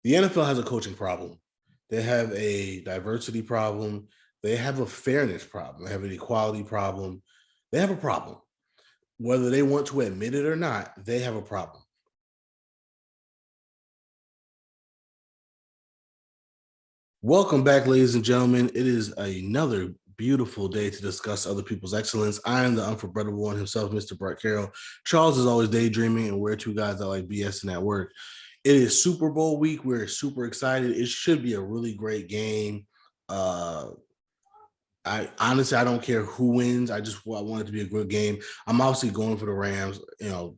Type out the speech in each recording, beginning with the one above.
The NFL has a coaching problem. They have a diversity problem. They have a fairness problem. They have an equality problem. They have a problem. Whether they want to admit it or not, they have a problem. Welcome back, ladies and gentlemen. It is another beautiful day to discuss other people's excellence. I am the unforgettable one himself, Mr. Brett Carroll. Charles is always daydreaming, and we're two guys that like BSN at work. It is Super Bowl week. We're super excited. It should be a really great game. I honestly, I don't care who wins. I want it to be a good game. I'm obviously going for the Rams. You know,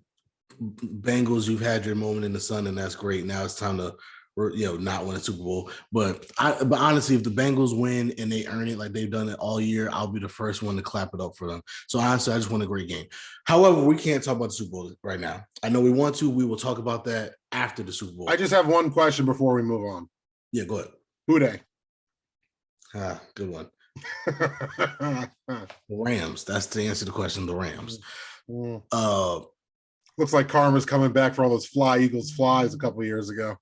Bengals, you've had your moment in the sun, and that's great. Now it's time to not win a Super Bowl. But honestly, if the Bengals win and they earn it like they've done it all year, I'll be the first one to clap it up for them. So honestly, I just want a great game. However, we can't talk about the Super Bowl right now. I know we want to. We will talk about that after the Super Bowl. I just have one question before we move on. Yeah, go ahead. Who they? Good one. The Rams. That's the answer to the question. The Rams. Looks like karma's coming back for all those Eagles flies a couple of years ago.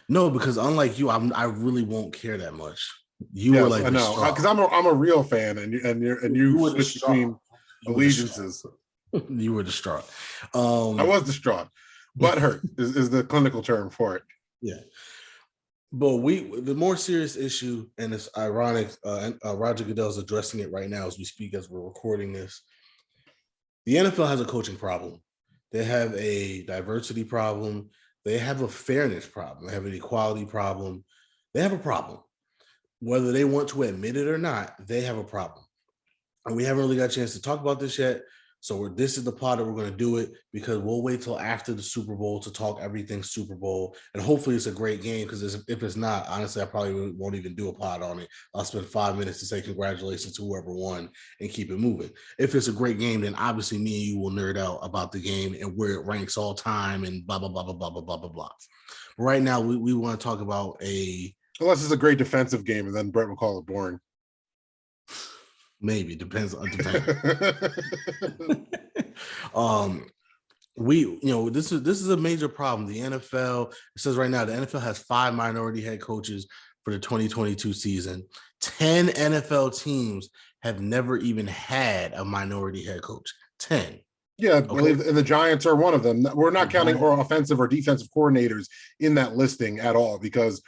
No, because unlike you, I really won't care that much. You were like, I know, because I'm a real fan, and you switch between allegiances. You were distraught. I was distraught. Butthurt is the clinical term for it. Yeah. But the more serious issue, and it's ironic, Roger Goodell is addressing it right now as we speak, as we're recording this. The NFL has a coaching problem. They have a diversity problem. They have a fairness problem. They have an equality problem. They have a problem. Whether they want to admit it or not, they have a problem. And we haven't really got a chance to talk about this yet. So this is the pod that we're going to do it, because we'll wait till after the Super Bowl to talk everything Super Bowl. And hopefully it's a great game, because if it's not, honestly, I probably won't even do a pod on it. I'll spend 5 minutes to say congratulations to whoever won and keep it moving. If it's a great game, then obviously me and you will nerd out about the game and where it ranks all time and blah, blah, blah, blah, blah, blah, blah, blah, blah. Right now, we want to talk about unless it's a great defensive game, and then Brett will call it boring. Maybe depends. This is a major problem. The NFL, it says right now, the NFL has 5 minority head coaches for the 2022 season. 10 NFL teams have never even had a minority head coach. 10. Yeah, I believe, and the Giants are one of them. We're not counting or offensive or defensive coordinators in that listing at all, because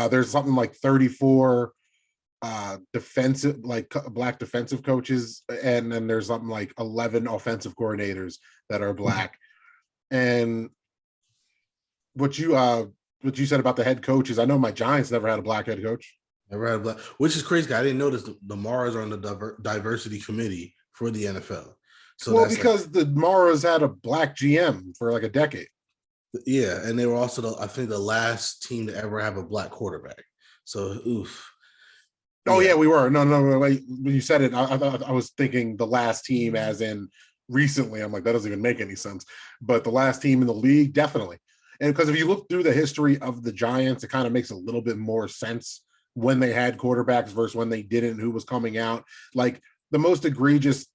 there's something like 34 defensive, like black defensive coaches, and then there's something like 11 offensive coordinators that are black. And what you said about the head coaches, I know my Giants never had a black head coach. Never had a black, which is crazy. I didn't notice the Maras are on the diversity committee for the NFL. So well, because the Maras had a black GM for like a decade. Yeah, and they were also I think the last team to ever have a black quarterback. So oof. Oh yeah, we were. No. When you said it, I was thinking the last team, as in recently. I'm like, that doesn't even make any sense. But the last team in the league, definitely. And because if you look through the history of the Giants, it kind of makes a little bit more sense when they had quarterbacks versus when they didn't, who was coming out. Like the most egregious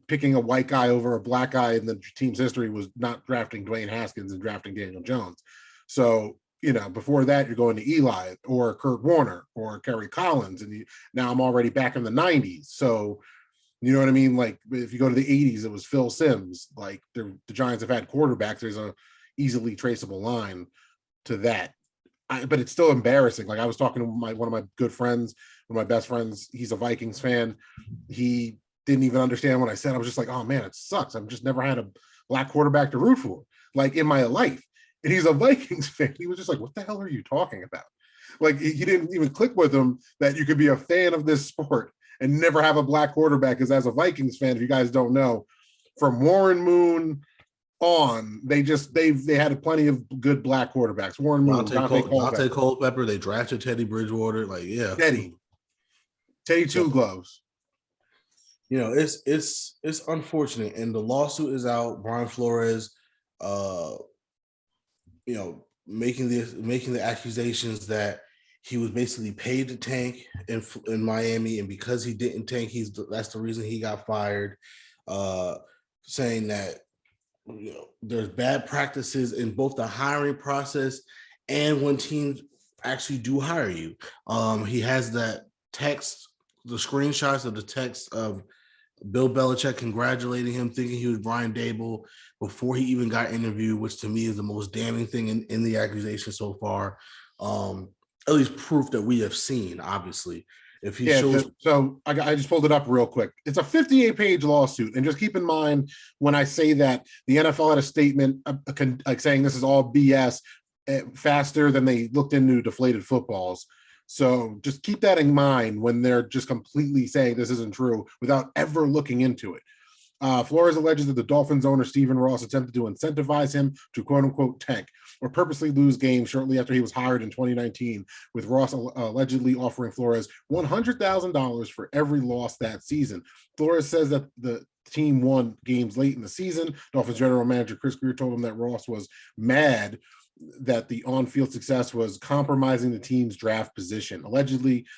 picking a white guy over a black guy in the team's history was not drafting Dwayne Haskins and drafting Daniel Jones. So, before that, you're going to Eli or Kurt Warner or Kerry Collins. And now I'm already back in the 90s. So, you know what I mean? Like if you go to the 80s, it was Phil Simms. Like the Giants have had quarterbacks. There's a easily traceable line to that. But it's still embarrassing. Like I was talking to one of my good friends, one of my best friends. He's a Vikings fan. He didn't even understand what I said. I was just like, oh man, it sucks. I've just never had a black quarterback to root for, like in my life. And he's a Vikings fan. He was just like, what the hell are you talking about? Like he didn't even click with him that you could be a fan of this sport and never have a black quarterback. Because as a Vikings fan, if you guys don't know, from Warren Moon on, they had plenty of good black quarterbacks. Warren Moon, Dante Culpepper. They drafted Teddy Bridgewater. Like, yeah. Teddy Two Gloves. It's unfortunate. And the lawsuit is out. Brian Flores, making the accusations that he was basically paid to tank in Miami, and because he didn't tank, that's the reason he got fired. Saying that there's bad practices in both the hiring process and when teams actually do hire you. He has that text, the screenshots of the text of Bill Belichick congratulating him, thinking he was Brian Daboll before he even got interviewed, which to me is the most damning thing in the accusation so far. At least proof that we have seen, obviously. If he shows, so I just pulled it up real quick. It's a 58-page lawsuit, and just keep in mind when I say that the NFL had a statement like saying this is all BS faster than they looked into deflated footballs. So just keep that in mind when they're just completely saying this isn't true without ever looking into it. Flores alleges that the Dolphins owner Stephen Ross attempted to incentivize him to quote unquote tank or purposely lose games shortly after he was hired in 2019, with Ross allegedly offering Flores $100,000 for every loss that season. Flores says that the team won games late in the season. Dolphins general manager Chris Greer told him that Ross was mad that the on-field success was compromising the team's draft position.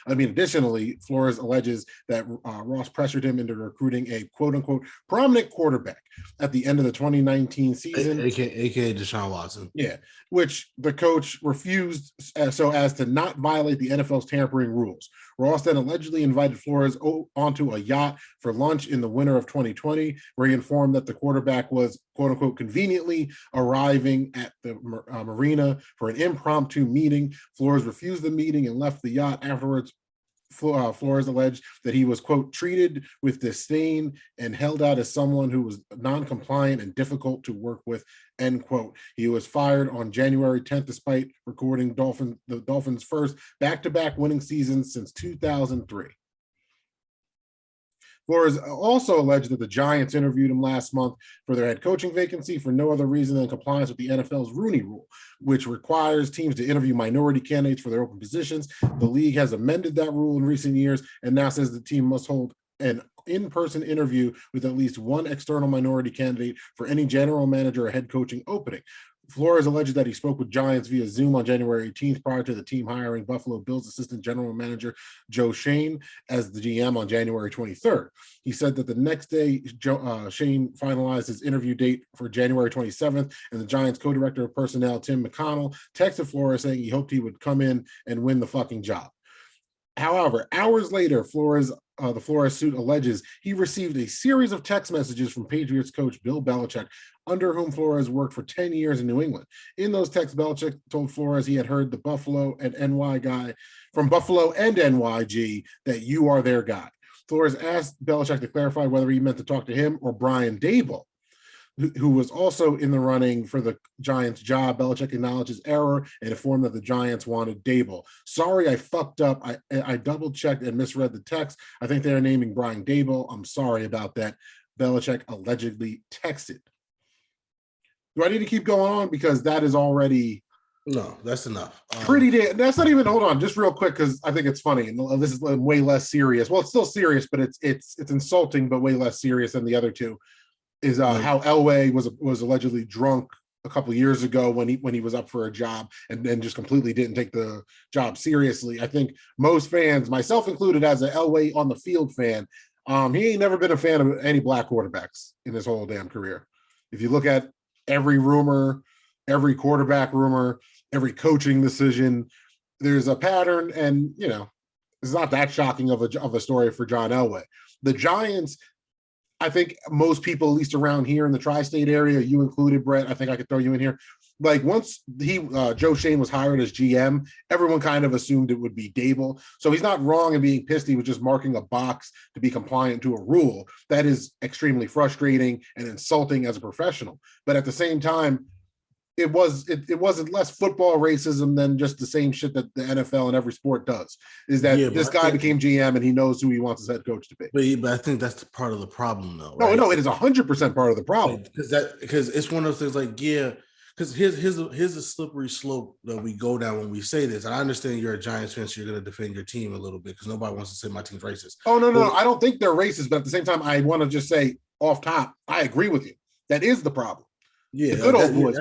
Additionally, Flores alleges that Ross pressured him into recruiting a quote-unquote prominent quarterback at the end of the 2019 season. AKA Deshaun Watson. Yeah, which the coach refused so as to not violate the NFL's tampering rules. Ross then allegedly invited Flores onto a yacht for lunch in the winter of 2020, where he informed that the quarterback was, quote unquote, conveniently arriving at the marina for an impromptu meeting. Flores refused the meeting and left the yacht afterwards. Flores alleged that he was, quote, treated with disdain and held out as someone who was non-compliant and difficult to work with, end quote. He was fired on January 10th, despite recording the Dolphins' first back-to-back winning season since 2003. Flores also alleged that the Giants interviewed him last month for their head coaching vacancy for no other reason than compliance with the NFL's Rooney Rule, which requires teams to interview minority candidates for their open positions. The league has amended that rule in recent years and now says the team must hold an in-person interview with at least one external minority candidate for any general manager or head coaching opening. Flores alleged that he spoke with Giants via Zoom on January 18th prior to the team hiring Buffalo Bills assistant general manager Joe Schoen as the GM on January 23rd. He said that the next day, Schoen finalized his interview date for January 27th, and the Giants co-director of personnel, Tim McConnell, texted Flores saying he hoped he would come in and win the fucking job. However, hours later, the Flores suit alleges he received a series of text messages from Patriots coach Bill Belichick, under whom Flores worked for 10 years in New England. In those texts, Belichick told Flores he had heard the Buffalo and NY guy from Buffalo and NYG that you are their guy. Flores asked Belichick to clarify whether he meant to talk to him or Brian Daboll, who was also in the running for the Giants job. Belichick acknowledged his error and informed that the Giants wanted Daboll. Sorry, I fucked up. I double-checked and misread the text. I think they are naming Brian Daboll. I'm sorry about that. Belichick allegedly texted. Do I need to keep going on? Because that is already... No, that's enough. That's not even, hold on, just real quick, because I think it's funny. And this is way less serious. Well, it's still serious, but it's insulting, but way less serious than the other two. Is how Elway was allegedly drunk a couple of years ago when he was up for a job and then just completely didn't take the job seriously. I think most fans, myself included, as an Elway on the field fan, he ain't never been a fan of any black quarterbacks in his whole damn career. If you look at every rumor, every quarterback rumor, every coaching decision, there's a pattern, and it's not that shocking of a story for John Elway. The Giants, I think most people, at least around here in the tri-state area, you included, Brett, I think I could throw you in here. Like once Joe Schoen was hired as GM, everyone kind of assumed it would be Daboll. So he's not wrong in being pissed. He was just marking a box to be compliant to a rule. That is extremely frustrating and insulting as a professional. But at the same time, it wasn't less football racism than just the same shit that the NFL and every sport does. Is that this guy became GM and he knows who he wants his head coach to be. But I think that's part of the problem, though. Right? No, it is 100% part of the problem. Because it's one of those things because here's a slippery slope that we go down when we say this. And I understand you're a Giants fan, so you're going to defend your team a little bit because nobody wants to say my team's racist. Oh, no. I don't think they're racist, but at the same time, I want to just say off top, I agree with you. That is the problem. Yeah, the good old boys.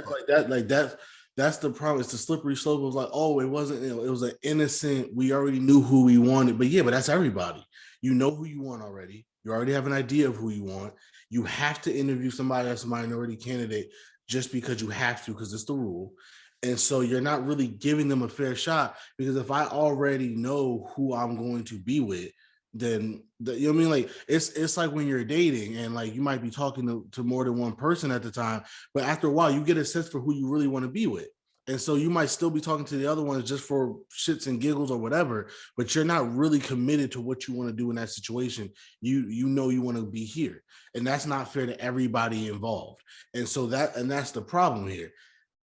That's the problem. It's the slippery slope. It was like, oh, it wasn't. It was an innocent. We already knew who we wanted, but that's everybody. You know who you want already. You already have an idea of who you want. You have to interview somebody that's a minority candidate just because you have to, because it's the rule. And so you're not really giving them a fair shot, because if I already know who I'm going to be with, then you know what I mean? Like it's like when you're dating and like you might be talking to more than one person at the time, but after a while you get a sense for who you really want to be with. And so you might still be talking to the other ones just for shits and giggles or whatever, but you're not really committed to what you want to do in that situation. You know you want to be here. And that's not fair to everybody involved. And so that's the problem here.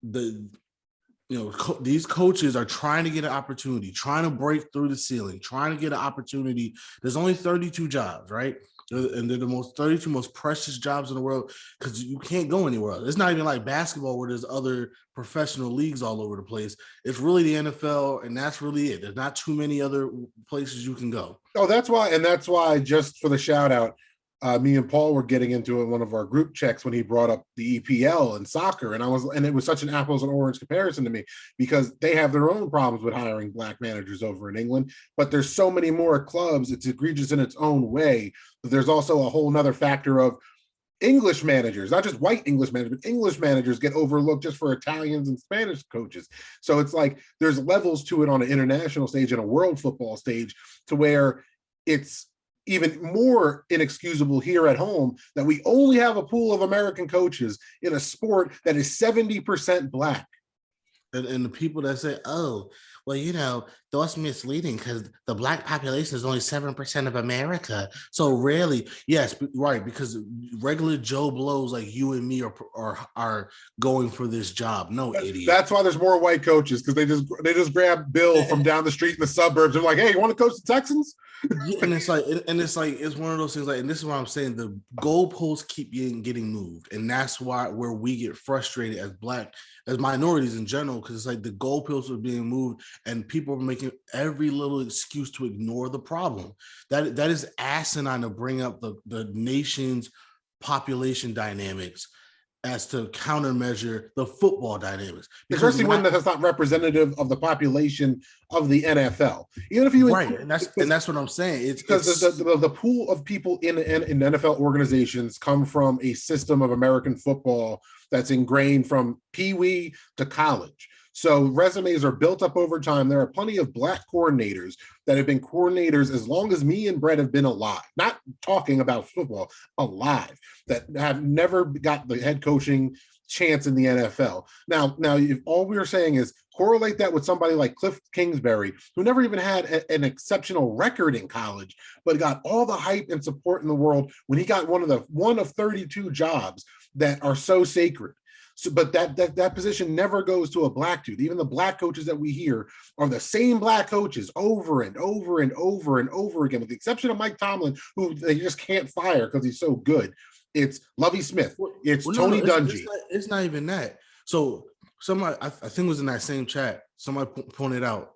The these coaches are trying to get an opportunity, trying to break through the ceiling, trying to get an opportunity. There's only 32 jobs, right? And they're the 32 most precious jobs in the world, because you can't go anywhere else. It's not even like basketball where there's other professional leagues all over the place. It's really the NFL, and that's really it. There's not too many other places you can go. Oh, that's why, just for the shout out, me and Paul were getting into it in one of our group checks when he brought up the EPL and soccer. And it was such an apples and orange comparison to me, because they have their own problems with hiring black managers over in England, but there's so many more clubs. It's egregious in its own way. But there's also a whole nother factor of English managers, not just white English managers, but English managers get overlooked just for Italians and Spanish coaches. So it's like there's levels to it on an international stage and a world football stage, to where it's even more inexcusable here at home that we only have a pool of American coaches in a sport that is 70% black. And the people that say, oh, well, that's misleading because the black population is only 7% of America. So rarely, yes, right, because regular Joe Blows like you and me are going for this job. No, idiot. That's why there's more white coaches, because they just grab Bill from down the street in the suburbs. They're like, hey, you want to coach the Texans? Yeah, and it's one of those things, like, and this is what I'm saying, the goalposts keep getting moved, and that's where we get frustrated as minorities in general, because it's like the goalposts are being moved and people are making every little excuse to ignore the problem. That is asinine to bring up the nation's population dynamics as to countermeasure the football dynamics. Especially one that's not representative of the population of the NFL. Even if you right, and that's what I'm saying. It's because the pool of people in NFL organizations come from a system of American football that's ingrained from Pee-wee to college. So resumes are built up over time. There are plenty of black coordinators that have been coordinators as long as me and Brett have been alive, not talking about football, alive, that have never got the head coaching chance in the NFL. Now, if all we are saying is correlate that with somebody like Cliff Kingsbury, who never even had an exceptional record in college, but got all the hype and support in the world when he got one of 32 jobs that are so sacred. So, but that position never goes to a black dude. Even the black coaches that we hear are the same black coaches over and over and over and over again, with the exception of Mike Tomlin, who they just can't fire because he's so good. It's Lovie Smith. It's Tony Dungy. It's not even that. So somebody, I think it was in that same chat, somebody pointed out,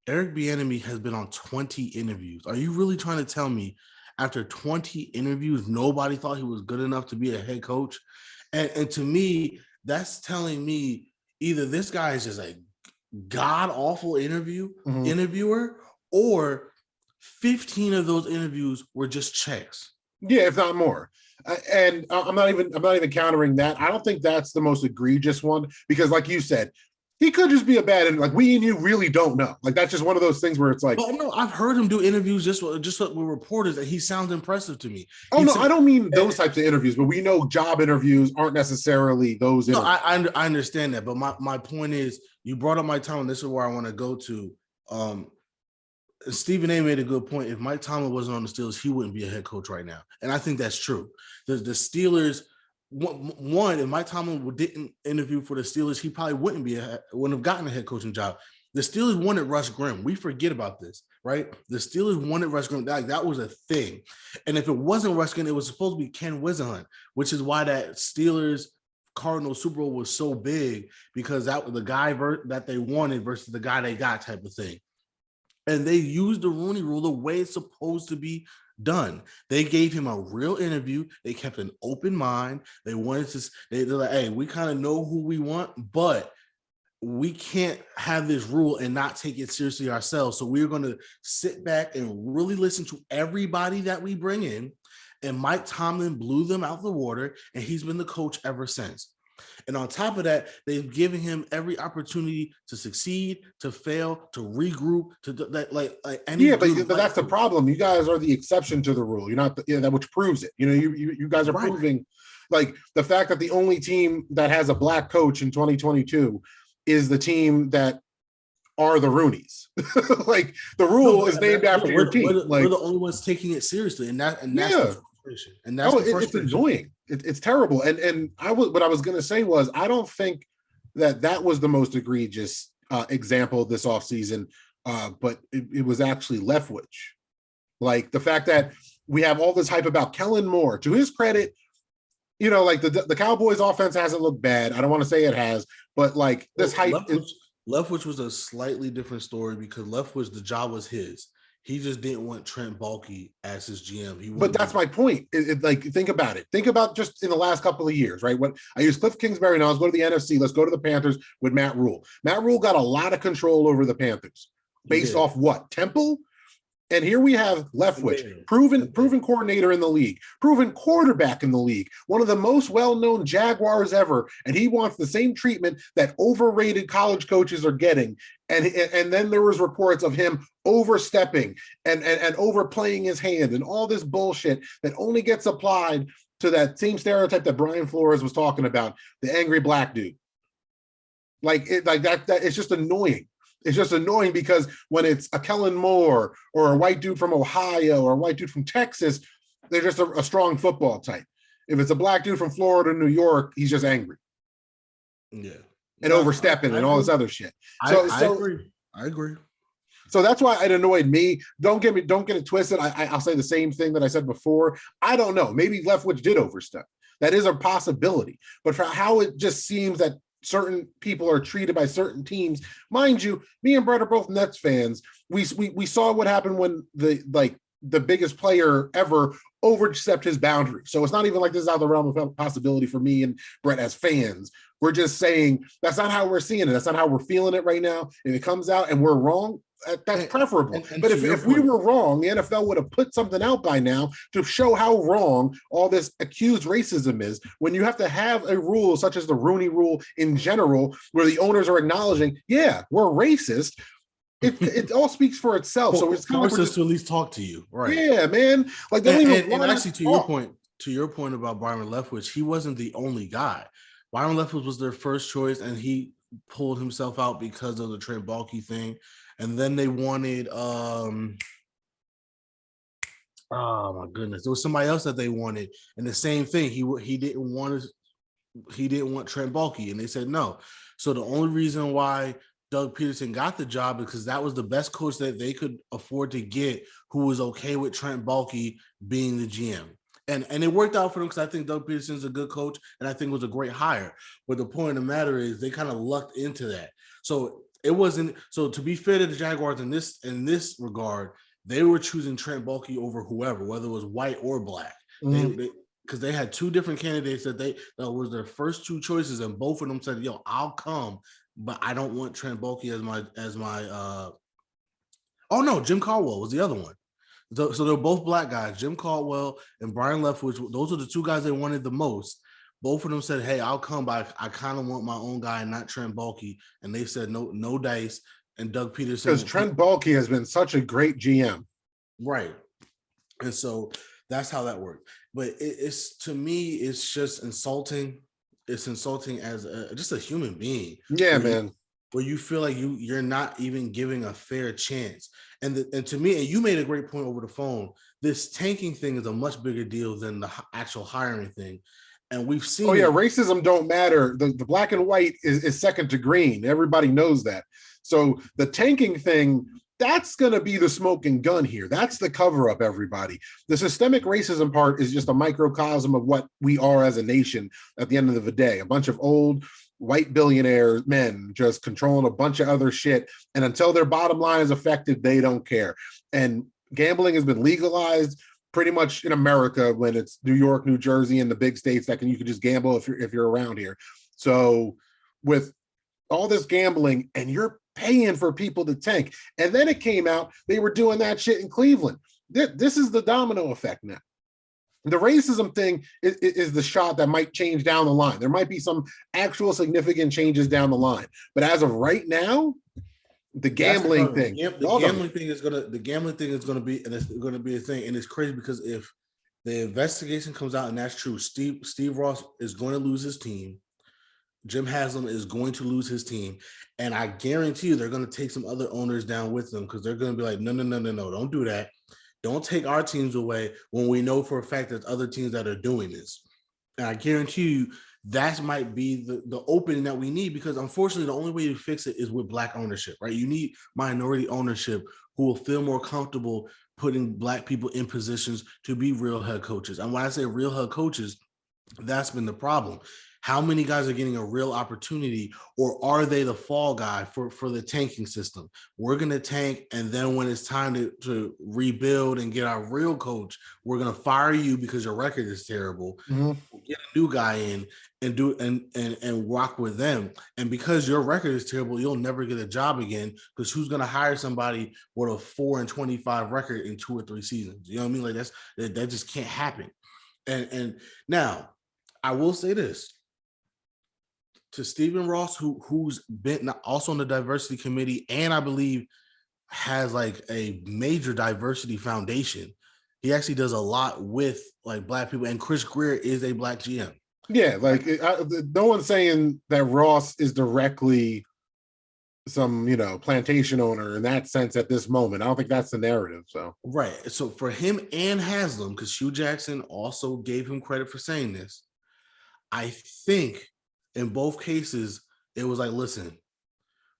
Eric Bieniemy has been on 20 interviews. Are you really trying to tell me after 20 interviews, nobody thought he was good enough to be a head coach? And to me, that's telling me either this guy is just a god-awful interviewer, or 15 of those interviews were just checks. Yeah, if not more. And I'm not even countering that. I don't think that's the most egregious one, because like you said, he could just be a bad, and like we and you really don't know. Like that's just one of those things where it's like, but no, I've heard him do interviews just with reporters that he sounds impressive to me. Oh no, I don't mean those types of interviews, but we know job interviews aren't necessarily those. No, I understand that, but my point is, you brought up Mike Tomlin. This is where I want to go to. Stephen A. made a good point. If Mike Tomlin wasn't on the Steelers, he wouldn't be a head coach right now, and I think that's true. The Steelers. One, if Mike Tomlin didn't interview for the Steelers, he probably wouldn't have gotten a head coaching job. The Steelers wanted Russ Grimm. We forget about this, right? The Steelers wanted Russ Grimm. That was a thing. And if it wasn't Russ Grimm, it was supposed to be Ken Whisenhunt, which is why that Steelers Cardinals Super Bowl was so big, because that was the guy that they wanted versus the guy they got, type of thing. And they used the Rooney Rule the way it's supposed to be done. They gave him a real interview. They kept an open mind. They wanted to, they're like, hey, we kind of know who we want, but we can't have this rule and not take it seriously ourselves. So we're going to sit back and really listen to everybody that we bring in. And Mike Tomlin blew them out the water, and he's been the coach ever since. And on top of that, they've given him every opportunity to succeed, to fail, to regroup, to like any Yeah, good. but that's the problem. You guys are the exception to the rule. You're not that which proves it. You guys are Right. proving, like, the fact that the only team that has a black coach in 2022 is the team that are the Roonies. Like, the rule is named after your team. We're Like, the only ones taking it seriously, and that's yeah. the frustration. And that's the It's frustration. annoying. It's terrible. And what I was going to say was, I don't think that was the most egregious example this offseason, but it was actually Leftwich. Like, the fact that we have all this hype about Kellen Moore. To his credit, like, the Cowboys offense hasn't looked bad. I don't want to say it has, but like, this hype Leftwich was a slightly different story, because Leftwich, the job was his. He just didn't want Trent Baalke as his GM. But that's my point. Like, think about it. Think about just in the last couple of years, right? When I use Cliff Kingsbury, now let's go to the NFC. Let's go to the Panthers with Matt Rule. Matt Rule got a lot of control over the Panthers based off what? Temple? And here we have Leftwich, proven coordinator in the league, proven quarterback in the league, one of the most well-known Jaguars ever, and he wants the same treatment that overrated college coaches are getting. And then there was reports of him overstepping and overplaying his hand and all this bullshit that only gets applied to that same stereotype that Brian Flores was talking about, the angry black dude. Like that it's just annoying. It's just annoying, because when it's a Kellen Moore or a white dude from Ohio or a white dude from Texas, they're just a strong football type. If it's a black dude from Florida, New York, he's just angry. Yeah. And overstepping and all this other shit. I agree. I agree. So that's why it annoyed me. Don't get it twisted. I'll say the same thing that I said before. I don't know. Maybe Leftwich did overstep. That is a possibility. But for how it just seems that certain people are treated by certain teams, mind you, me and Brett are both Nets fans. We saw what happened when the biggest player ever overstepped his boundary. So it's not even like this is out of the realm of possibility for me and Brett as fans. We're just saying that's not how we're seeing it. That's not how we're feeling it right now. If it comes out and we're wrong, that's preferable. But if we were wrong, the NFL would have put something out by now to show how wrong all this accused racism is, when you have to have a rule such as the Rooney Rule in general, where the owners are acknowledging, yeah, we're racist. It all speaks for itself. So it's kind of forces to at least talk to you, right? Yeah, man. Like, and actually, to your point about Byron Leftwich, he wasn't the only guy. Byron Leftwich was their first choice, and he pulled himself out because of the Trent Baalke thing. And then they wanted, oh my goodness, there was somebody else that they wanted, and the same thing. He didn't want Trent Baalke, and they said no. So the only reason why Doug Peterson got the job is because that was the best coach that they could afford to get, who was okay with Trent Baalke being the GM. And it worked out for them, because I think Doug Peterson's a good coach, and I think it was a great hire. But the point of the matter is, they kind of lucked into that. So it wasn't. So to be fair to the Jaguars in this regard, they were choosing Trent Baalke over whoever, whether it was white or black. Because they had two different candidates that was their first two choices, and both of them said, "Yo, I'll come, but I don't want Trent Baalke as my." Oh no, Jim Caldwell was the other one. So they're both black guys, Jim Caldwell and Brian Leftwich. Those are the two guys they wanted the most. Both of them said, "Hey, I'll come, but I kind of want my own guy, not Trent Baalke." And they said, "No dice." And Doug Peterson, because Trent Baalke has been such a great GM, right? And so that's how that worked. But it's, to me, it's just insulting. It's insulting as just a human being. Yeah, man. Where you feel like you're not even giving a fair chance. And to me, and you made a great point over the phone, this tanking thing is a much bigger deal than the actual hiring thing. And we've seen. Oh yeah, racism don't matter. The black and white is second to green. Everybody knows that. So the tanking thing, that's going to be the smoking gun here. That's the cover up, everybody. The systemic racism part is just a microcosm of what we are as a nation at the end of the day. A bunch of old white billionaire men just controlling a bunch of other shit. And until their bottom line is affected, they don't care. And gambling has been legalized pretty much in America, when it's New York, New Jersey, and the big states that you can just gamble if you're around here. So with all this gambling, and you're paying for people to tank, and then it came out they were doing that shit in Cleveland. This is the domino effect now. The racism thing is the shot that might change down the line. There might be some actual significant changes down the line. But as of right now, the gambling thing, the gambling thing is gonna be, and it's gonna be a thing. And it's crazy because if the investigation comes out and that's true, Steve Ross is going to lose his team. Jim Haslam is going to lose his team. And I guarantee you they're going to take some other owners down with them because they're going to be like, no, don't do that. Don't take our teams away when we know for a fact there's other teams that are doing this. And I guarantee you that might be the opening that we need, because unfortunately the only way to fix it is with Black ownership, right? You need minority ownership who will feel more comfortable putting Black people in positions to be real head coaches. And when I say real head coaches, that's been the problem. How many guys are getting a real opportunity, or are they the fall guy for the tanking system? We're going to tank, and then when it's time to rebuild and get our real coach, we're going to fire you because your record is terrible. Mm-hmm. Get a new guy in and do and rock with them. And because your record is terrible, you'll never get a job again, because who's going to hire somebody with a 4-25 record in 2 or 3 seasons? You know what I mean? Like that just can't happen. And now I will say this to Stephen Ross, who's been also on the diversity committee, and I believe has like a major diversity foundation. He actually does a lot with like Black people, and Chris Greer is a Black GM. Yeah, like no one's saying that Ross is directly some, plantation owner in that sense at this moment. I don't think that's the narrative. So right. So for him and Haslam, because Hugh Jackson also gave him credit for saying this, I think in both cases, it was like, listen,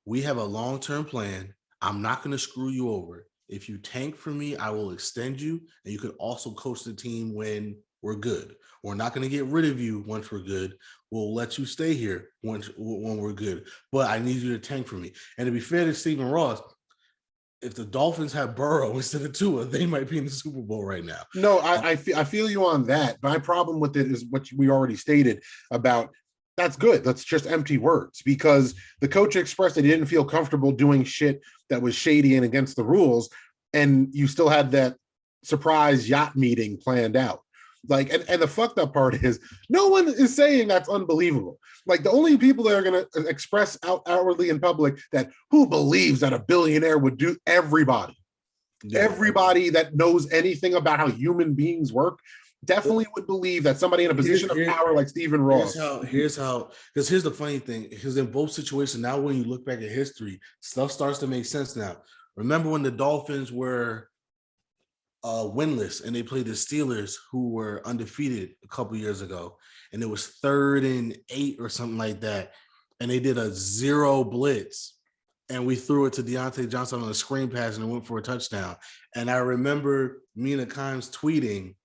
we have a long-term plan. I'm not going to screw you over. If you tank for me, I will extend you, and you could also coach the team when we're good. We're not going to get rid of you once we're good. We'll let you stay here when we're good, but I need you to tank for me. And to be fair to Stephen Ross, if the Dolphins have Burrow instead of Tua, they might be in the Super Bowl right now. No, I feel you on that. My problem with it is what we already stated about. That's good. That's just empty words, because the coach expressed that he didn't feel comfortable doing shit that was shady and against the rules. And you still had that surprise yacht meeting planned out. Like, and the fucked up part is no one is saying that's unbelievable. Like, the only people that are going to express outwardly in public that who believes that a billionaire would do, everybody. Yeah. Everybody that knows anything about how human beings work definitely would believe that somebody in a position of power like Stephen Ross. Here's how, because here's the funny thing, because in both situations, now when you look back at history, stuff starts to make sense now. Remember when the Dolphins were winless and they played the Steelers, who were undefeated a couple years ago, and it was 3rd and 8 or something like that, and they did a 0 blitz, and we threw it to Deontay Johnson on a screen pass and it went for a touchdown. And I remember Mina Kimes tweeting,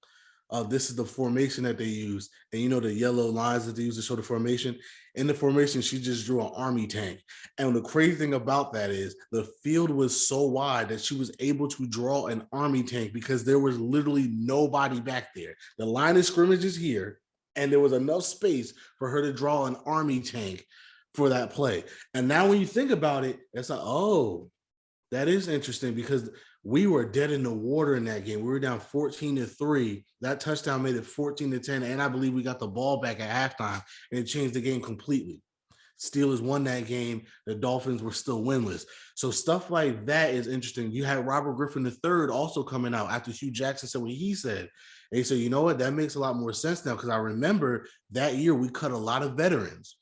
this is the formation that they use. And the yellow lines that they use to show the formation. In the formation, she just drew an army tank. And the crazy thing about that is the field was so wide that she was able to draw an army tank because there was literally nobody back there. The line of scrimmage is here, and there was enough space for her to draw an army tank for that play. And now when you think about it, it's like, oh, that is interesting, because we were dead in the water in that game. We were down 14-3. That touchdown made it 14-10. And I believe we got the ball back at halftime, and it changed the game completely. Steelers won that game. The Dolphins were still winless. So stuff like that is interesting. You had Robert Griffin III also coming out after Hugh Jackson said what he said. And he said, you know what? That makes a lot more sense now, because I remember that year we cut a lot of veterans.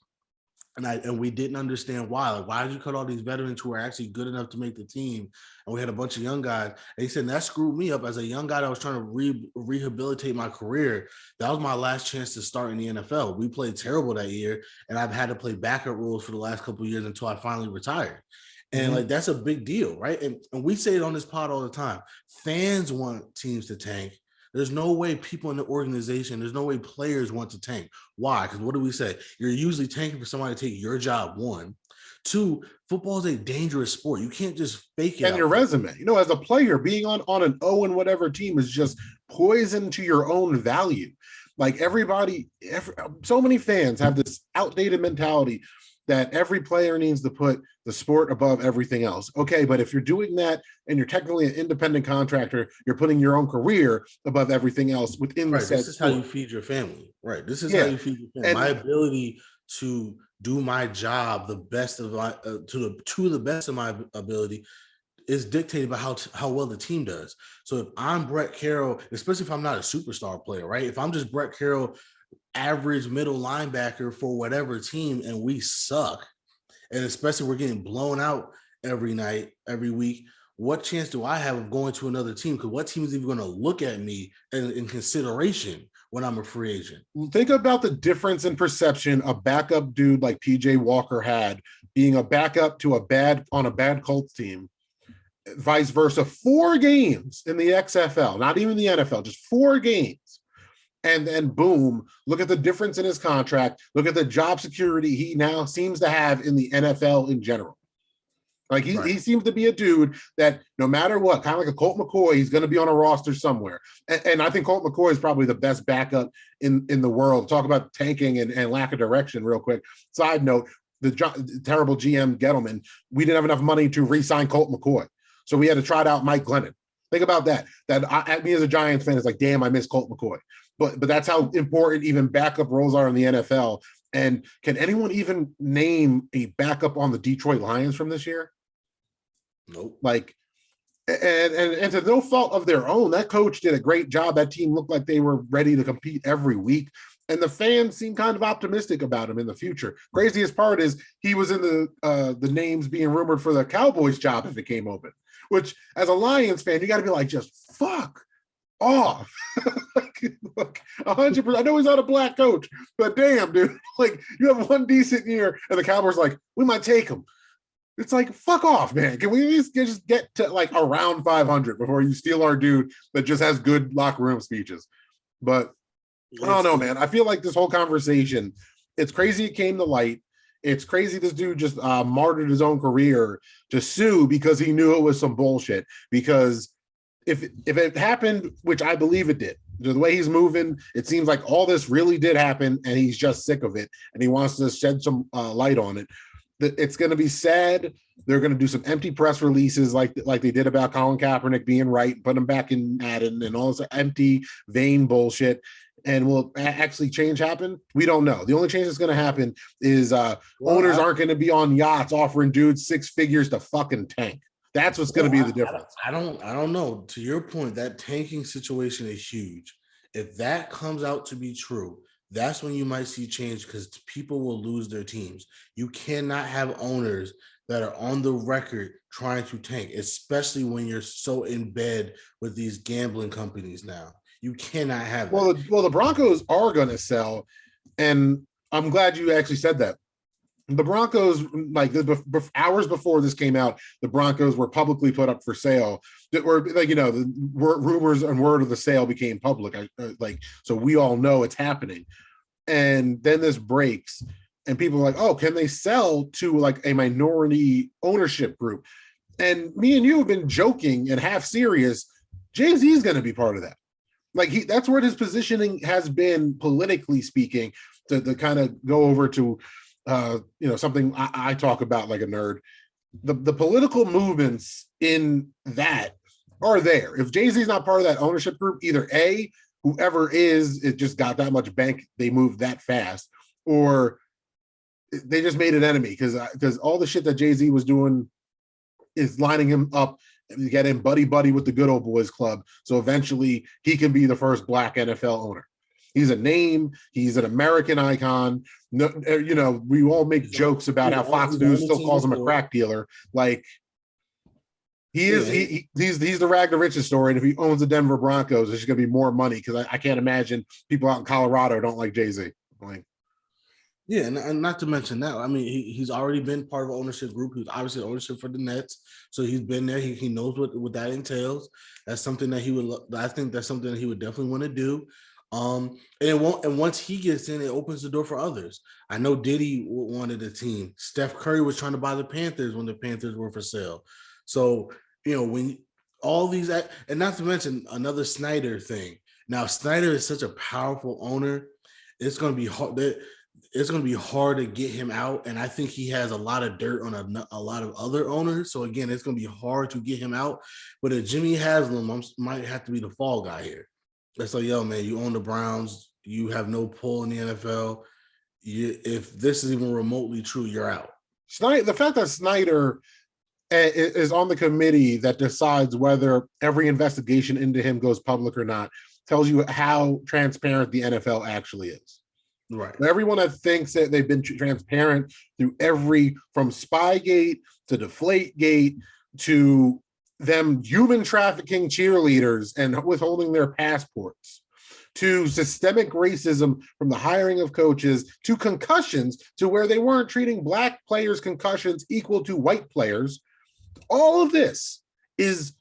And we didn't understand why. Like, why did you cut all these veterans who were actually good enough to make the team? And we had a bunch of young guys. And he said, that screwed me up as a young guy that was trying to rehabilitate my career. That was my last chance to start in the NFL. We played terrible that year, and I've had to play backup roles for the last couple of years until I finally retired. And like, that's a big deal, right? And we say it on this pod all the time. Fans want teams to tank. There's no way people in the organization, there's no way players want to tank. Why? Because what do we say? You're usually tanking for somebody to take your job, 1. 2, football is a dangerous sport. You can't just fake it. And your resume, as a player, being on an 0 and whatever team is just poison to your own value. Like, so many fans have this outdated mentality. that every player needs to put the sport above everything else. Okay, but if you're doing that and you're technically an independent contractor, you're putting your own career above everything else within the Right. said This is how you sport. feed your family. Right. This is how Yeah, you feed your family. My and ability to do my job the best of my to the best of my ability is dictated by how well the team does. So if I'm Brett Carroll, especially if I'm not a superstar player, right? If I'm just Brett Carroll, average middle linebacker for whatever team, and we suck, and especially we're getting blown out every night, every week, what chance do I have of going to another team? Because what team is even going to look at me in consideration when I'm a free agent? think about the difference in perception a backup dude like PJ Walker had being a backup to a bad Colts team, vice versa. 4 games in the XFL, not even the NFL, just 4 games. And then boom, look at the difference in his contract. Look at the job security he now seems to have in the NFL in general. Like he seems to be a dude that no matter what, kind of like a Colt McCoy, he's going to be on a roster somewhere. And I think Colt McCoy is probably the best backup in the world. Talk about tanking and lack of direction real quick. Side note, the terrible GM Gettleman, we didn't have enough money to re-sign Colt McCoy. So we had to try out Mike Glennon. Think about that. Me as a Giants fan, it's like, damn, I miss Colt McCoy. But that's how important even backup roles are in the NFL. And can anyone even name a backup on the Detroit Lions from this year? Nope. Like, and to no fault of their own, that coach did a great job. That team looked like they were ready to compete every week. And the fans seem kind of optimistic about him in the future. Craziest part is he was in the names being rumored for the Cowboys job if it came open, which as a Lions fan, you got to be like, just fuck off. Like 100%. I know he's not a black coach, but damn, dude, like you have one decent year and the Cowboys like, we might take him. It's like, fuck off, man. Can we just get to like around 500 before you steal our dude that just has good locker room speeches? But I don't know, man. I feel like this whole conversation, it's crazy it came to light. It's crazy this dude just martyred his own career to sue because he knew it was some bullshit. Because if it happened, which I believe it did, the way he's moving, it seems like all this really did happen and he's just sick of it and he wants to shed some light on it. It's going to be sad. They're going to do some empty press releases like they did about Colin Kaepernick being right, put him back in Madden and all this empty, vain bullshit. And will actually change happen? We don't know. The only change that's going to happen is owners aren't going to be on yachts offering dudes 6 figures to fucking tank. That's what's going to be the difference. I don't know. To your point, that tanking situation is huge. If that comes out to be true, that's when you might see change because people will lose their teams. You cannot have owners that are on the record trying to tank, especially when you're so in bed with these gambling companies now. You cannot have that. Well, the Broncos are going to sell, and I'm glad you actually said that. The Broncos, like hours before this came out, the Broncos were publicly put up for sale. That were like, the rumors and word of the sale became public. So we all know it's happening. And then this breaks, and people are like, "Oh, can they sell to like a minority ownership group?" And me and you have been joking and half serious. Jay-Z is going to be part of that. Like that's where his positioning has been politically speaking. To kind of go over to something I talk about like a nerd. The political movements in that are there. If Jay-Z's not part of that ownership group, either A, whoever is, it just got that much bank, they moved that fast, or they just made an enemy because all the shit that Jay-Z was doing is lining him up and get him buddy with the good old boys club. So eventually he can be the first black NFL owner. He's a name. He's an American icon. No, we all make jokes about how Fox News still calls him a crack dealer. Like he is, he's the rag to riches story. And if he owns the Denver Broncos, there's going to be more money because I can't imagine people out in Colorado don't like Jay-Z. Like, yeah, and not to mention that, I mean, he's already been part of an ownership group. He's obviously ownership for the Nets, so he's been there. He knows what that entails. That's something that he would. I think that's something that he would definitely want to do. And it won't. And once he gets in, it opens the door for others. I know Diddy wanted a team. Steph Curry was trying to buy the Panthers when the Panthers were for sale. So when all these, and not to mention another Snyder thing. Now Snyder is such a powerful owner. It's going to be hard. it's going to be hard to get him out. And I think he has a lot of dirt on a lot of other owners. So again, it's going to be hard to get him out. But if Jimmy Haslam might have to be the fall guy here. It's like, yo, man, you own the Browns. You have no pull in the NFL. If this is even remotely true, you're out. The fact that Snyder is on the committee that decides whether every investigation into him goes public or not tells you how transparent the NFL actually is. Right. Everyone that thinks that they've been transparent through from Spygate to Deflategate to them human trafficking cheerleaders and withholding their passports, to systemic racism from the hiring of coaches, to concussions, to where they weren't treating black players' concussions equal to white players. All of this is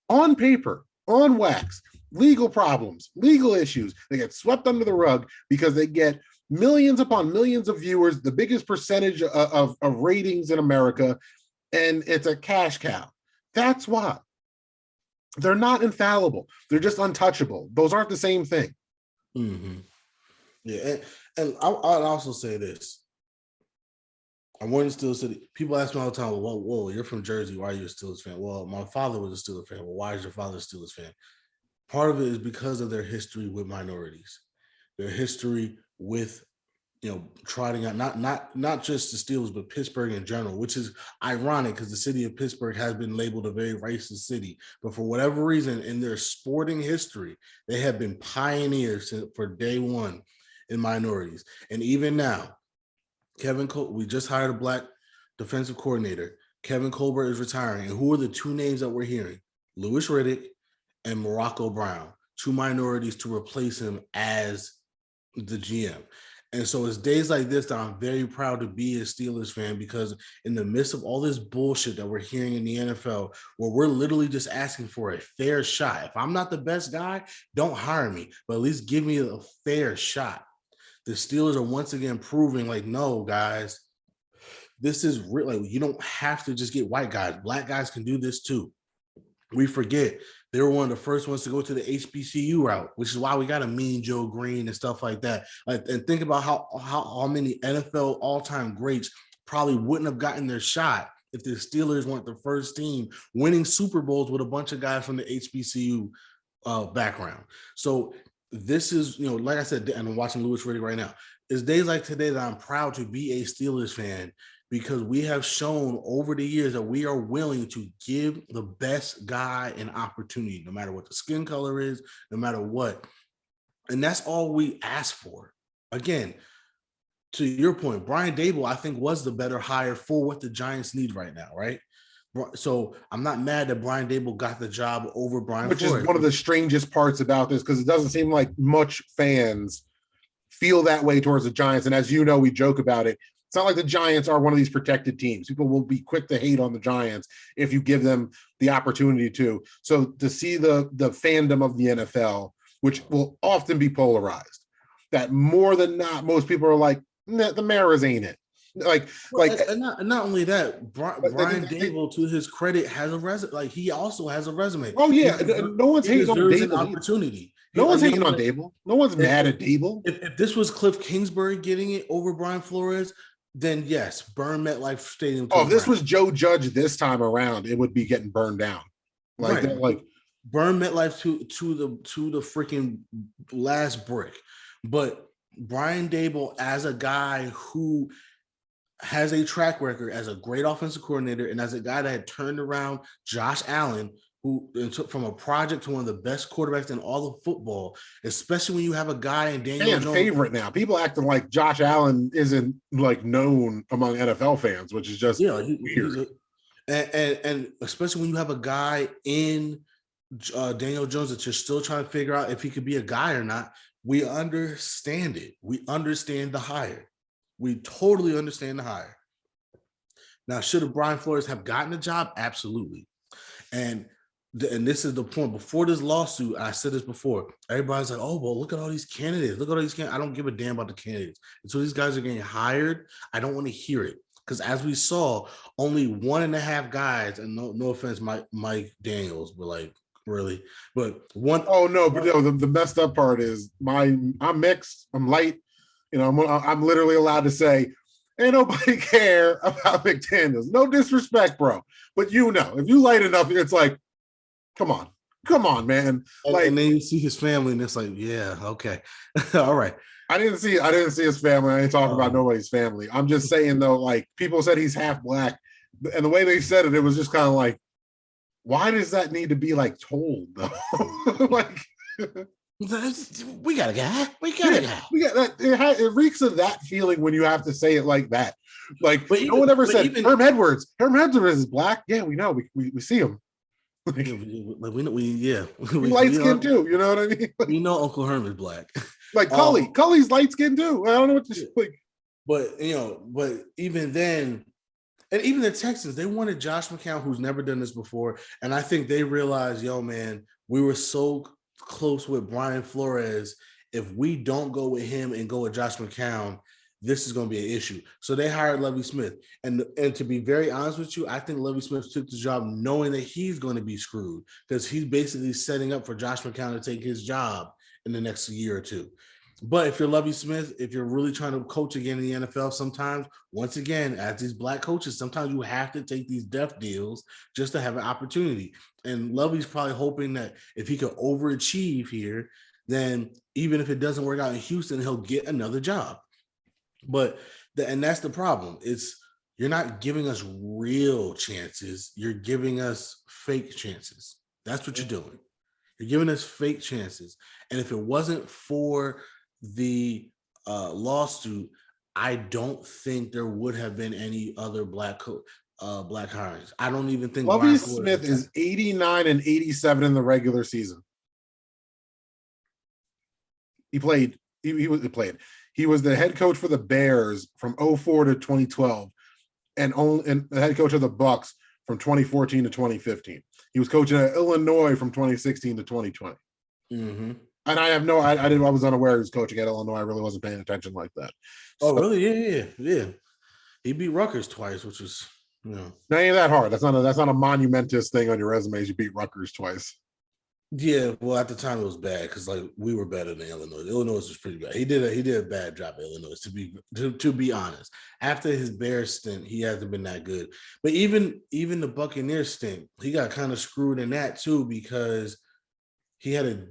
on paper, on wax, legal problems, legal issues. They get swept under the rug because they get millions upon millions of viewers, the biggest percentage of ratings in America, and it's a cash cow. That's why. They're not infallible. They're just untouchable. Those aren't the same thing. Mm-hmm. Yeah, and I'd also say this. I'm born in Steelers City. People ask me all the time, well, whoa, you're from Jersey. Why are you a Steelers fan? Well, my father was a Steelers fan. Well, why is your father a Steelers fan? Part of it is because of their history with minorities, their history with, trotting out not just the Steelers, but Pittsburgh in general, which is ironic because the city of Pittsburgh has been labeled a very racist city. But for whatever reason, in their sporting history, they have been pioneers for day one in minorities. And even now, we just hired a black defensive coordinator. Kevin Colbert is retiring. And who are the two names that we're hearing? Louis Riddick and Morocco Brown, two minorities to replace him as the GM. And so it's days like this that I'm very proud to be a Steelers fan, because in the midst of all this bullshit that we're hearing in the NFL, where we're literally just asking for a fair shot. If I'm not the best guy, don't hire me, but at least give me a fair shot. The Steelers are once again proving like, no, guys, this is real. Like, you don't have to just get white guys. Black guys can do this too. We forget they were one of the first ones to go to the HBCU route, which is why we got a Mean Joe Green and stuff like that. And think about how many NFL all-time greats probably wouldn't have gotten their shot if the Steelers weren't the first team winning Super Bowls with a bunch of guys from the HBCU background. So this is, like I said, and I'm watching Louis Riddick right now. It's days like today that I'm proud to be a Steelers fan, because we have shown over the years that we are willing to give the best guy an opportunity, no matter what the skin color is, no matter what. And that's all we ask for. Again, to your point, Brian Daboll, I think, was the better hire for what the Giants need right now, right? So I'm not mad that Brian Daboll got the job over Brian Flores. Which is one of the strangest parts about this, because it doesn't seem like much fans feel that way towards the Giants. And as you know, we joke about it. It's not like the Giants are one of these protected teams. People will be quick to hate on the Giants if you give them the opportunity to. So to see the fandom of the NFL, which will often be polarized, that more than not, most people are like, nah, the Maras ain't it. And not only that, Brian Daboll, to his credit, has a resume. Like, he also has a resume. Oh yeah, no one's hating on Daboll. An opportunity. No one's hating on Daboll. No one's mad at Daboll. If this was Cliff Kingsbury getting it over Brian Flores, then yes, burn MetLife Stadium. Oh, if this was Joe Judge this time around, it would be getting burned down. Burn MetLife to the freaking last brick. But Brian Daboll, as a guy who has a track record as a great offensive coordinator, and as a guy that had turned around Josh Allen, who took from a project to one of the best quarterbacks in all of football, especially when you have a guy in Daniel Jones. Favorite now. People acting like Josh Allen isn't like known among NFL fans, which is just weird. And especially when you have a guy in Daniel Jones that you're still trying to figure out if he could be a guy or not. We understand it. We understand the hire. We totally understand the hire. Now, should Brian Flores have gotten a job? Absolutely. And this is the point. Before this lawsuit, I said this before, everybody's like, oh, well, look at all these candidates. Look at all these candidates. I don't give a damn about the candidates. Until these guys are getting hired, I don't want to hear it. Because as we saw, only 1.5 guys, and no offense, Mike Daniels, but like, really? But one. Oh, no, but no, the messed up part is I'm mixed. I'm light. You know, I'm literally allowed to say, ain't nobody care about McDaniels. No disrespect, bro. But you know, if you light enough, it's like, come on, man. Like, and then you see his family, and it's like, yeah, okay, all right. I didn't see his family. I ain't talking about nobody's family. I'm just saying though, like people said he's half black, and the way they said it, it was just kind of like, why does that need to be like told though? Like, we got a guy. We got a guy. We got that. It reeks of that feeling when you have to say it like that. Like no one ever said Herm Edwards. Herm Edwards is black. Yeah, we know. We see him. Like, we know. We light skinned too. You know what I mean? We know Uncle Herm is black. Like Cully's light skinned too. I don't know what to like. But but even then, and even the Texans, they wanted Josh McCown, who's never done this before, and I think they realized, yo, man, we were so close with Brian Flores. If we don't go with him and go with Josh McCown, this is going to be an issue. So they hired Lovie Smith. And to be very honest with you, I think Lovie Smith took the job knowing that he's going to be screwed because he's basically setting up for Josh McCown to take his job in the next year or two. But if you're Lovie Smith, if you're really trying to coach again in the NFL, sometimes, once again, as these black coaches, sometimes you have to take these death deals just to have an opportunity. And Lovie's probably hoping that if he could overachieve here, then even if it doesn't work out in Houston, he'll get another job. But and that's the problem. It's you're not giving us real chances. You're giving us fake chances. That's what you're doing. You're giving us fake chances. And if it wasn't for the lawsuit, I don't think there would have been any other black hirings. I don't even think Lovie Smith is 89 and 87 in the regular season. He played. He was the head coach for the Bears from 2004 to 2012, and the head coach of the Bucks from 2014 to 2015. He was coaching at Illinois from 2016 to 2020. Mm-hmm. And I was unaware he was coaching at Illinois. I really wasn't paying attention like that. Oh, really? Yeah. He beat Rutgers twice, which was, not ain't that hard. That's not a monumentous thing on your resume. You beat Rutgers twice. Yeah, well, at the time it was bad because like we were better than Illinois. Illinois was pretty bad. He did a bad job at Illinois, to be honest. After his Bears stint, he hasn't been that good. But even the Buccaneers stint, he got kind of screwed in that too because he had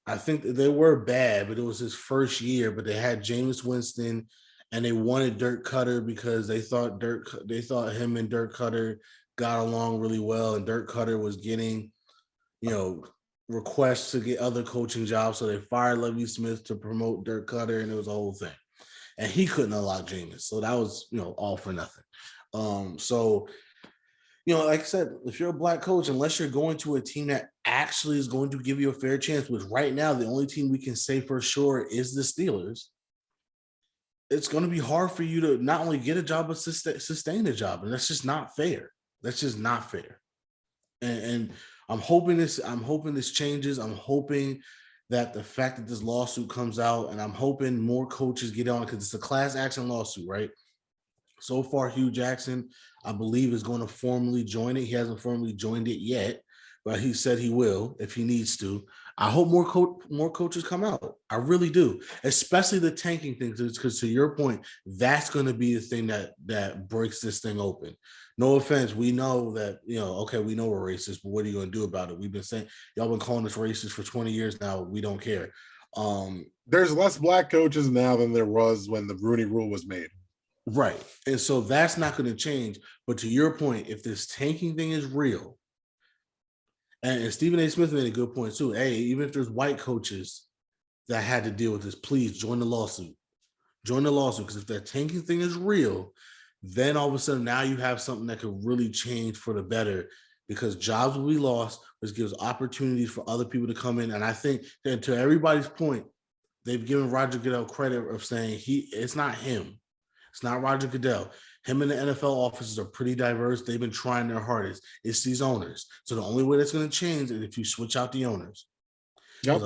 I think they were bad, but it was his first year. But they had Jameis Winston, and they wanted Dirk Cutter because they thought him and Dirk Cutter got along really well, and Dirk Cutter was getting requests to get other coaching jobs. So they fired Lovie Smith to promote Dirk Cutter, and it was a whole thing. And he couldn't unlock Jameis. So that was, all for nothing. So, like I said, if you're a black coach, unless you're going to a team that actually is going to give you a fair chance, which right now, the only team we can say for sure is the Steelers, it's going to be hard for you to not only get a job, but sustain a job. And that's just not fair. That's just not fair. And I'm hoping this changes. I'm hoping that the fact that this lawsuit comes out, and I'm hoping more coaches get on it because it's a class action lawsuit, right? So far, Hugh Jackson, I believe, is going to formally join it. He hasn't formally joined it yet, but he said he will if he needs to. I hope more coaches come out. I really do, especially the tanking thing, because to your point, that's going to be the thing that breaks this thing open. No offense, we know that okay, we know we're racist, but what are you going to do about it? We've been saying y'all been calling us racist for 20 years now. We don't care. There's less black coaches now than there was when the Rooney Rule was made. Right, and so that's not going to change. But to your point, if this tanking thing is real. And Stephen A. Smith made a good point too. Hey, even if there's white coaches that had to deal with this, please join the lawsuit. Join the lawsuit, because if that tanking thing is real, then all of a sudden now you have something that could really change for the better, because jobs will be lost, which gives opportunities for other people to come in. And I think that, to everybody's point, they've given Roger Goodell credit of saying it's not him. It's not Roger Goodell. Him and the NFL offices are pretty diverse. They've been trying their hardest. It's these owners. So the only way that's going to change is if you switch out the owners. Yep.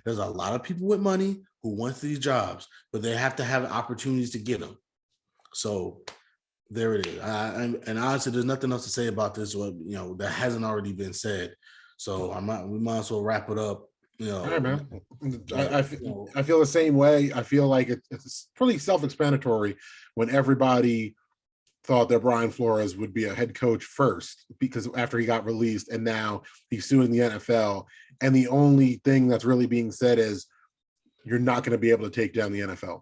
There's a lot of people with money who want these jobs, but they have to have opportunities to get them. So there it is. And honestly, there's nothing else to say about this, that hasn't already been said. So we might as well wrap it up. You All right, know, man. like, I feel the same way. I feel like it's pretty self-explanatory when everybody thought that Brian Flores would be a head coach first because after he got released and now he's suing the NFL. And the only thing that's really being said is you're not going to be able to take down the NFL.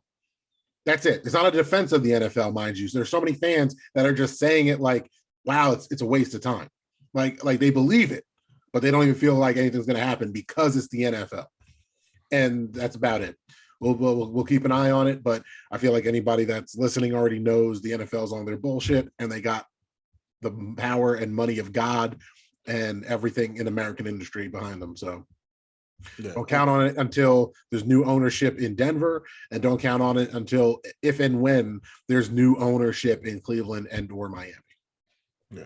That's it. It's not a defense of the NFL, mind you. So there's so many fans that are just saying it like, wow, it's a waste of time. Like they believe it, but they don't even feel like anything's going to happen because it's the NFL. And that's about it. We'll keep an eye on it, but I feel like anybody that's listening already knows the NFL's on their bullshit and they got the power and money of God and everything in American industry behind them. So don't count on it until there's new ownership in Denver, and don't count on it until if and when there's new ownership in Cleveland and or Miami. Yeah,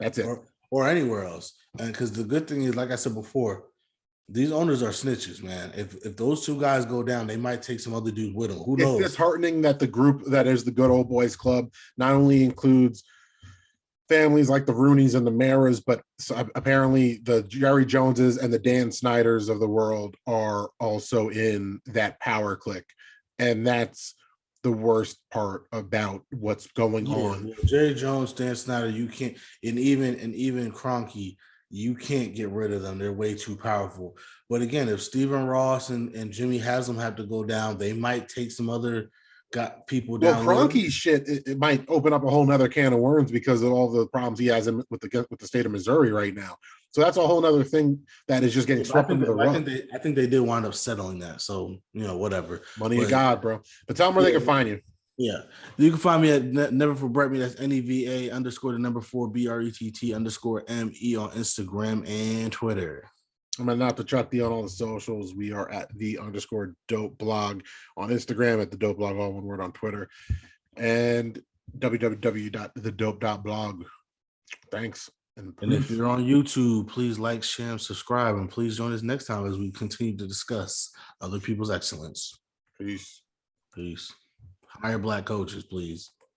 that's it. Or anywhere else. And because the good thing is, like I said before, these owners are snitches, man. If those two guys go down, they might take some other dude with them. Who knows? It's disheartening that the group that is the Good Old Boys Club not only includes families like the Rooneys and the Maras, but apparently the Jerry Joneses and the Dan Snyders of the world are also in that power clique. And that's the worst part about what's going on. Well, Jerry Jones, Dan Snyder, you can't, and even Kroenke, you can't get rid of them. They're way too powerful. But again, if Stephen Ross and Jimmy Haslam have to go down, they might take some other got people down. Well, Kroenke's shit, it might open up a whole nother can of worms because of all the problems he has with the state of Missouri right now. So that's a whole nother thing that is just getting swept under the rug. I think they did wind up settling that. So, whatever. Money of God, bro. But tell them where they can find you. Yeah. You can find me at Never For Brett Me. That's NEVA_4BRETT_ME on Instagram and Twitter. I'm not the Chuck D on all the socials. We are at _dope blog on Instagram, at the dope blog, all one word, on Twitter, and www.thedope.blog. Thanks. And if you're on YouTube, please like, share, and subscribe. And please join us next time as we continue to discuss other people's excellence. Peace. Hire Black coaches, please.